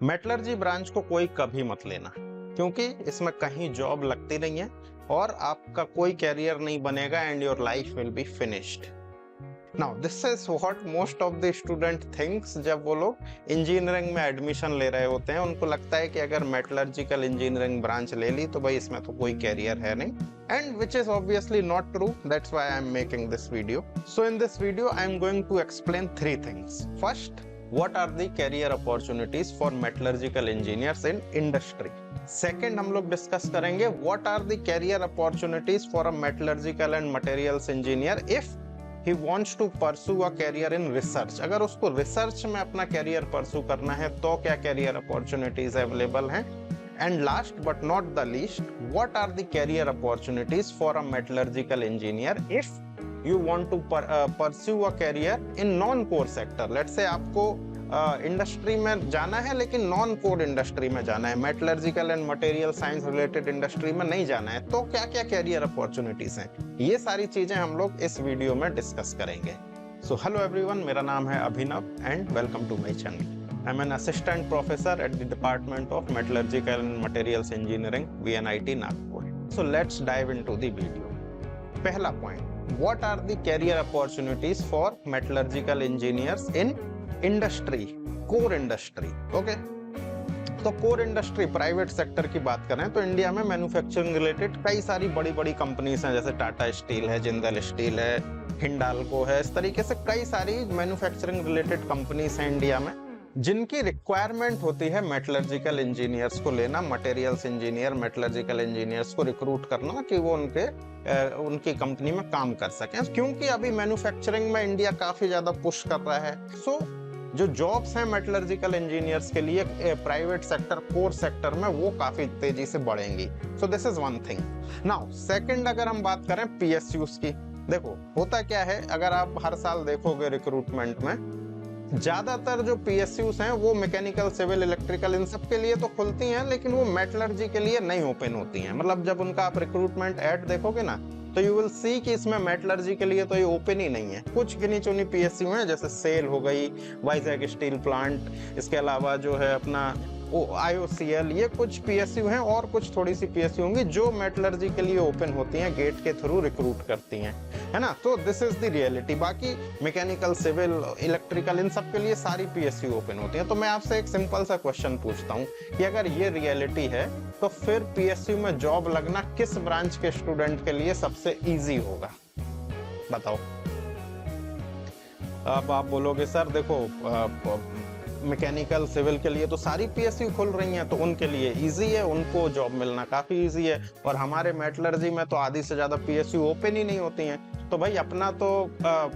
Metallurgy branch को कोई कभी मत लेना, क्योंकि इसमें कहीं जॉब लगती नहीं है और आपका कोई कैरियर नहीं बनेगा and your life will be finished. Now this is what most of the student thinks. जब वो लोग इंजीनियरिंग में एडमिशन ले रहे होते हैं, उनको लगता है कि अगर मेटलर्जिकल इंजीनियरिंग ब्रांच ले ली तो भाई इसमें तो कोई कैरियर है नहीं, and which is obviously not true. That's why I am making this video. So in this video I am going to explain three things. First, what are the career opportunities for metallurgical engineers in industry? Second, हम लोग discuss करेंगे what are the career opportunities for a metallurgical and materials engineer if he wants to pursue a career in research। अगर उसको research में अपना career परसू करना है तो क्या कैरियर अपॉर्चुनिटीज अवेलेबल हैं। And last but not the least, what are the career opportunities for a metallurgical engineer if you want to pursue a career in non-core sector। Let's say आपको industry में जाना है लेकिन non core industry में जाना है, metallurgical and material science related industry में नहीं जाना है, तो क्या क्या कैरियर अपॉर्चुनिटीज हैं, ये सारी चीजें हम लोग इस वीडियो में डिस्कस करेंगे। सो हेलो एवरीवन, मेरा नाम है Abhinav and welcome to my channel. I am an assistant professor at the department of metallurgical and materials engineering, VNIT Nagpur. So let's dive into the video. पहला point, what are the career opportunities for metallurgical engineers in industry, core industry। Okay, तो core industry private sector की बात करें तो India में manufacturing related कई सारी बड़ी बड़ी कंपनीज हैं, जैसे टाटा स्टील है, जिंदल स्टील है, हिंडाल्को है। इस तरीके से कई सारी मैन्युफैक्चरिंग रिलेटेड कंपनीज हैं इंडिया में, जिनकी रिक्वायरमेंट होती है मेटलर्जिकल इंजीनियर्स को लेना, मटेरियल्स इंजीनियर, मेटलर्जिकल इंजीनियर्स को रिक्रूट करना कि वो उनकी कंपनी में काम कर सकें, क्योंकि अभी मैन्युफैक्चरिंग में इंडिया काफी ज्यादा पुश कर रहा है। सो जो जॉब्स हैं मेटलर्जिकल इंजीनियर्स के लिए प्राइवेट सेक्टर, कोर सेक्टर में, वो काफी तेजी से बढ़ेंगी। So this is one thing. Now second, अगर हम बात करें PSUs की, देखो होता क्या है, अगर आप हर साल देखोगे रिक्रूटमेंट में ज्यादातर जो PSUs हैं वो मैकेनिकल, सिविल, इलेक्ट्रिकल, इन सब के लिए तो खुलती हैं, लेकिन वो मेटलर्जी के लिए नहीं ओपन होती हैं। मतलब जब उनका आप रिक्रूटमेंट ऐड देखोगे ना, तो यू विल सी कि इसमें मेटलर्जी के लिए तो ये ओपन ही नहीं है। कुछ गिनी चुनी PSU हैं, जैसे सेल हो गई, वाइजैग स्टील प्लांट, इसके अलावा जो है अपना IOCL, ये कुछ PSU हैं, और कुछ थोड़ी सी PSU होंगी जो मेटलर्जी के लिए ओपन होती हैं, गेट के थ्रू रिक्रूट करती हैं, है ना। तो दिस इज द रियलिटी। बाकी मैकेनिकल, सिविल, इलेक्ट्रिकल, इन सब के लिए सारी PSU ओपन होती हैं। तो मैं आपसे एक सिंपल सा क्वेश्चन पूछता हूँ कि अगर ये रियलिटी है तो फिर PSU में जॉब लगना किस ब्रांच के स्टूडेंट के लिए सबसे ईजी होगा, बताओ। अब आप बोलोगे सर देखो मैकेनिकल, सिविल के लिए तो सारी PSU खुल रही हैं, तो उनके लिए इजी है, उनको जॉब मिलना काफी इजी है, और हमारे मेटलर्जी में तो आधी से ज्यादा PSU ओपन ही नहीं होती हैं। तो भाई अपना तो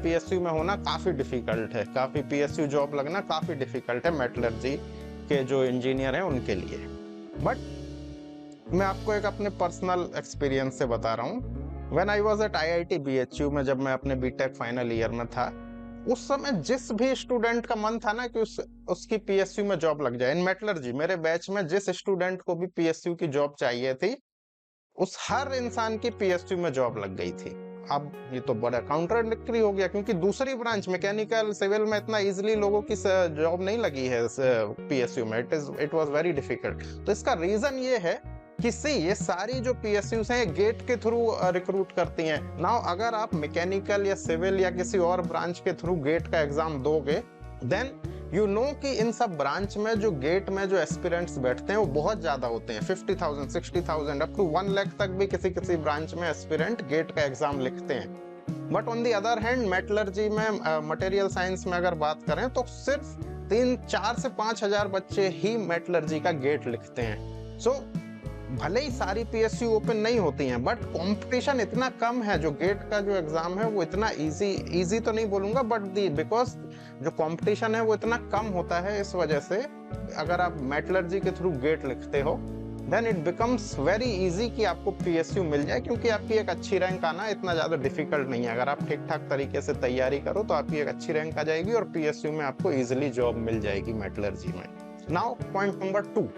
PSU में होना काफी डिफिकल्ट है, काफी PSU जॉब लगना काफी डिफिकल्ट है मेटलर्जी के जो इंजीनियर हैं उनके लिए। बट मैं आपको एक अपने पर्सनल एक्सपीरियंस से बता रहा हूँ। When I was at IIT BHU में, जब मैं अपने BTech फाइनल ईयर में था, उस समय जिस भी स्टूडेंट का मन था ना कि उसकी PSU में जॉब लग जाए, इन मेटलर्जी मेरे बैच में जिस स्टूडेंट को भी PSU की जॉब चाहिए थी, उस हर इंसान की PSU में जॉब लग गई थी। अब ये तो बड़ा काउंटरडिक्टरी हो गया, क्योंकि दूसरी ब्रांच मैकेनिकल, सिविल में इतना इजीली लोगों की जॉब नहीं लगी है PSU में। It was very difficult. तो इसका रीजन ये है कि ये सारी जो PSUs हैं गेट के थ्रू रिक्रूट करती हैं। नाउ अगर आप मैकेनिकल या सिविल या किसी और ब्रांच के थ्रू गेट का एग्जाम दोगे, देन यू नो कि इन सब ब्रांच में जो गेट में जो एस्पिरेंट्स बैठते हैं वो बहुत ज्यादा होते हैं, 50,000, 60,000, अप टू 1 लाख तक भी किसी किसी ब्रांच में एस्पिरेंट गेट का एग्जाम लिखते हैं। But on the other hand metallurgy में, मटेरियल साइंस में अगर बात करें तो सिर्फ 4 से 5 हजार बच्चे ही मेटलर्जी का गेट लिखते हैं। सो भले ही सारी PSU ओपन नहीं होती हैं, बट कंपटीशन इतना कम है, जो गेट का जो एग्जाम है वो इतना इजी तो नहीं बोलूंगा, बट बिकॉज जो कंपटीशन है वो इतना कम होता है, इस वजह से अगर आप मेटलर्जी के थ्रू गेट लिखते हो, then it becomes very easy कि आपको PSU मिल जाए, क्योंकि आपकी एक अच्छी रैंक आना इतना ज्यादा डिफिकल्ट नहीं है। अगर आप ठीक ठाक तरीके से तैयारी करो तो आपकी एक अच्छी रैंक आ जाएगी और PSU में आपको इजिली जॉब मिल जाएगी मेटलर्जी में। नाउ पॉइंट नंबर 2,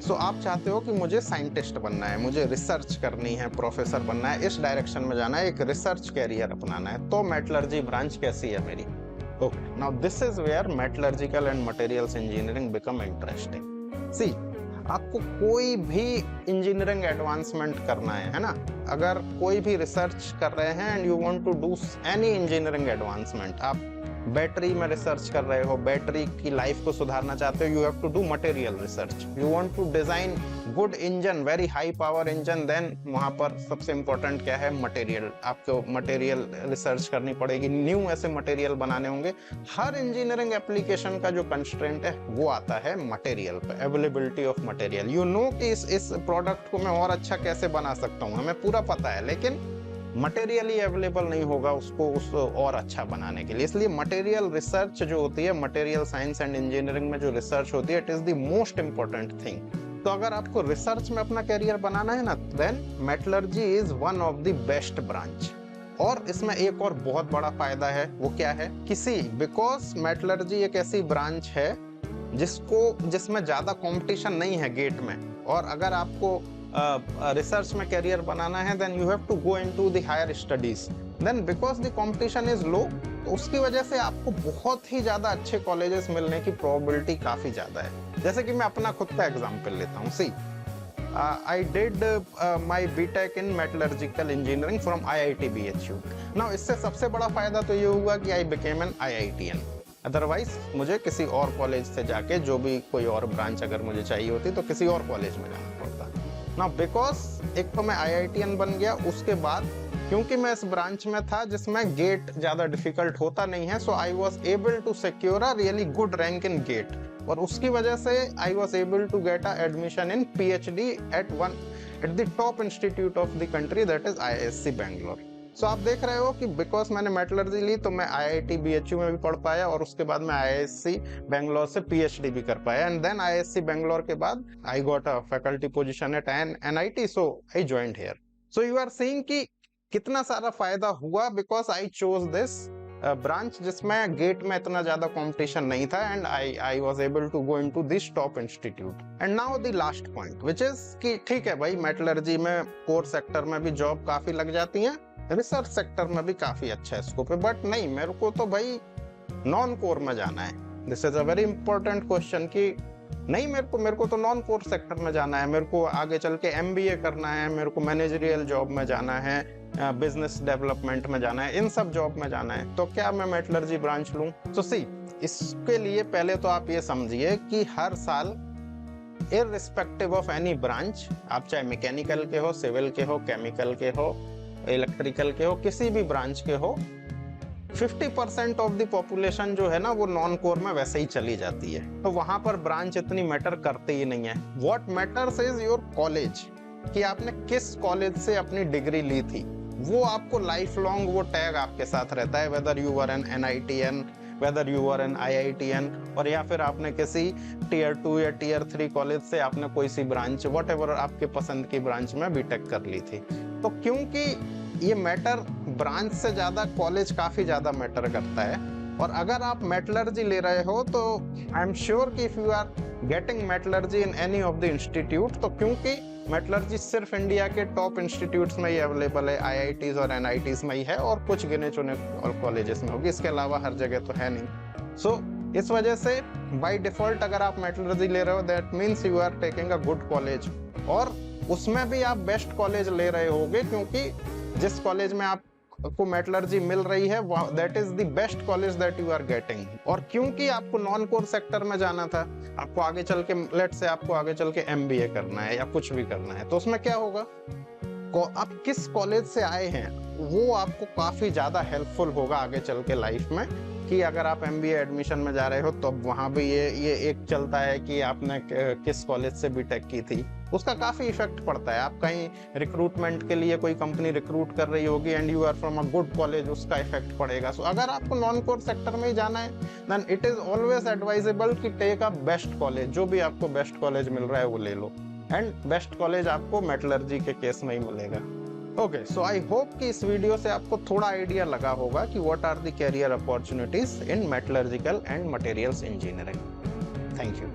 सो आप चाहते हो कि मुझे साइंटिस्ट बनना है, मुझे रिसर्च करनी है, प्रोफेसर बनना है, इस डायरेक्शन में जाना है, एक रिसर्च कैरियर अपनाना है, तो मेटलर्जी ब्रांच कैसी है मेरी? Okay, now this is where metallurgical and materials engineering become interesting. See, आपको कोई भी इंजीनियरिंग एडवांसमेंट करना है ना, अगर कोई भी रिसर्च कर रहे हैं and you want to do any engineering advancement, आप बैटरी में रिसर्च कर रहे हो, बैटरी की लाइफ को सुधारना चाहते हो, you have to do material research. You want to design good engine, very high power engine, then वहां पर सबसे इंपॉर्टेंट क्या है, मटेरियल. आपको मटेरियल रिसर्च करनी पड़ेगी, न्यू ऐसे मटेरियल बनाने होंगे. हर इंजीनियरिंग एप्लीकेशन का जो कंस्ट्रेंट है वो आता है मटेरियल पे, availability of material. You know कि इस प्रोडक्ट को मैं और अच्छा कैसे बना सकता हूँ, हमें पूरा पता है, लेकिन मटेरियल ही अवेलेबल नहीं होगा उसको और अच्छा बनाने के लिए. इसलिए मटेरियल रिसर्च जो होती है, मटेरियल साइंस एंड इंजीनियरिंग में जो रिसर्च होती है, it is the most important thing. तो अगर आपको रिसर्च में अपना कैरियर बनाना है ना, then metallurgy is one of the best branch. और इसमें एक और बहुत बड़ा फायदा है, वो क्या है, बिकॉज मेटलर्जी एक ऐसी ब्रांच है जिसमें ज्यादा कंपटीशन नहीं है गेट में. और अगर आपको रिसर्च में कैरियर बनाना है, then you have to go into the higher studies. Then because the competition is low, तो उसकी वजह से आपको बहुत ही ज्यादा अच्छे कॉलेजेस मिलने की प्रोबेबिलिटी काफी ज्यादा है. जैसे कि मैं अपना खुद का एग्जांपल लेता हूँ. See, I did my BTech in metallurgical engineering from IIT BHU. Now इससे सबसे बड़ा फायदा तो ये हुआ कि I became an IITian. Otherwise मुझे किसी और कॉलेज से जाके जो भी कोई और ब्रांच अगर मुझे चाहिए होती तो किसी और कॉलेज में जाना पड़ता. नाउ बिकॉज एक तो मैं IITian बन गया, उसके बाद क्योंकि मैं इस ब्रांच में था जिसमें गेट ज्यादा डिफिकल्ट होता नहीं है, so I was able to secure a really good rank in GATE. और उसकी वजह से I was able to get a admission in PhD at the top institute of the country, that is IISc Bangalore. So आप देख रहे हो कि because मैंने मेटलर्जी ली तो मैं IIT BHU में भी पढ़ पाया, और उसके बाद मैं IISc बैंगलोर से PhD भी कर पाया. एंड देन IISc बैंगलोर के बाद I got a faculty position at NIT, so I joined here. So you are seeing कि कितना सारा फायदा हुआ, because I chose this branch जिसमें गेट में इतना ज्यादा कंपटीशन नहीं था, and I was able to go into this top institute. And now the last point which is कि ठीक है भाई, मेटलर्जी में कोर सेक्टर में भी जॉब काफी लग जाती है, रिसर्च सेक्टर में भी काफी अच्छा स्कोप है, बट नहीं, मेरे को तो भाई नॉन कोर में जाना है. This is a very important question कि नहीं, मेरे को तो नॉन कोर सेक्टर में जाना है, मेरे को आगे चल के MBA करना है, मेरे को मैनेजरियल जॉब में जाना है, बिजनेस डेवलपमेंट में जाना है, इन सब जॉब में जाना है. तो क्या मैं मेटलर्जी ब्रांच लूं? तो सी, इसके लिए पहले तो आप ये समझिए कि हर साल इररिस्पेक्टिव ऑफ एनी ब्रांच, आप चाहे मैकेनिकल के हो, सिविल के हो, केमिकल के हो, इलेक्ट्रिकल के हो, किसी भी ब्रांच के हो, 50% ऑफ द पॉपुलेशन जो है ना वो नॉन कोर में वैसे ही चली जाती है. तो वहां पर ब्रांच इतनी मैटर करती ही नहीं है. What matters is your college, कि आपने किस कॉलेज से अपनी डिग्री ली थी, वो आपको लाइफ लॉन्ग वो टैग आपके साथ रहता है, whether you are an NITian, whether you are an IITian, और या फिर आपने किसी Tier 2 या Tier 3 कॉलेज से आपने कोई सी ब्रांच, वट एवर आपके पसंद की ब्रांच में बीटेक कर ली थी. तो क्योंकि ये मैटर ब्रांच से ज्यादा कॉलेज काफी ज्यादा मैटर करता है. और अगर आप मेटलर्जी ले रहे हो तो आई एम श्योर कि if you are getting metallurgy in any of the institute, तो क्योंकि मेटलर्जी सिर्फ इंडिया के टॉप इंस्टीट्यूट्स में ही अवेलेबल है, IITs और NITs में ही है, और कुछ गिने चुने कॉलेजेस में होगी, इसके अलावा हर जगह तो है नहीं. सो इस वजह से बाय डिफॉल्ट अगर आप मेटलर्जी ले रहे हो, that means you are taking a good college, और उसमें भी आप बेस्ट कॉलेज ले रहे होगे, क्योंकि जिस कॉलेज में आपको मेटलर्जी मिल रही है that is the best college that you are getting. और क्योंकि आपको नॉन कोर सेक्टर में जाना था, आपको आगे चल के लेट से आपको आगे चल के MBA करना है या कुछ भी करना है, तो उसमें क्या होगा, आप किस कॉलेज से आए हैं वो आपको काफी ज्यादा हेल्पफुल होगा आगे चल के लाइफ में. कि अगर आप MBA एडमिशन में जा रहे हो तो वहां भी ये एक चलता है कि आपने किस कॉलेज से बीटेक की थी, उसका काफी इफेक्ट पड़ता है. आप कहीं रिक्रूटमेंट के लिए कोई कंपनी रिक्रूट कर रही होगी and you are from a good college, उसका इफेक्ट पड़ेगा. सो अगर आपको नॉन कोर सेक्टर में ही जाना है, then it is always advisable कि टेक अ बेस्ट कॉलेज, जो भी आपको बेस्ट कॉलेज मिल रहा है वो ले लो, एंड बेस्ट कॉलेज आपको मेटलर्जी के केस में ही मिलेगा. ओके, सो आई होप कि इस वीडियो से आपको थोड़ा आइडिया लगा होगा कि what are the career opportunities in metallurgical and materials engineering. Thank you.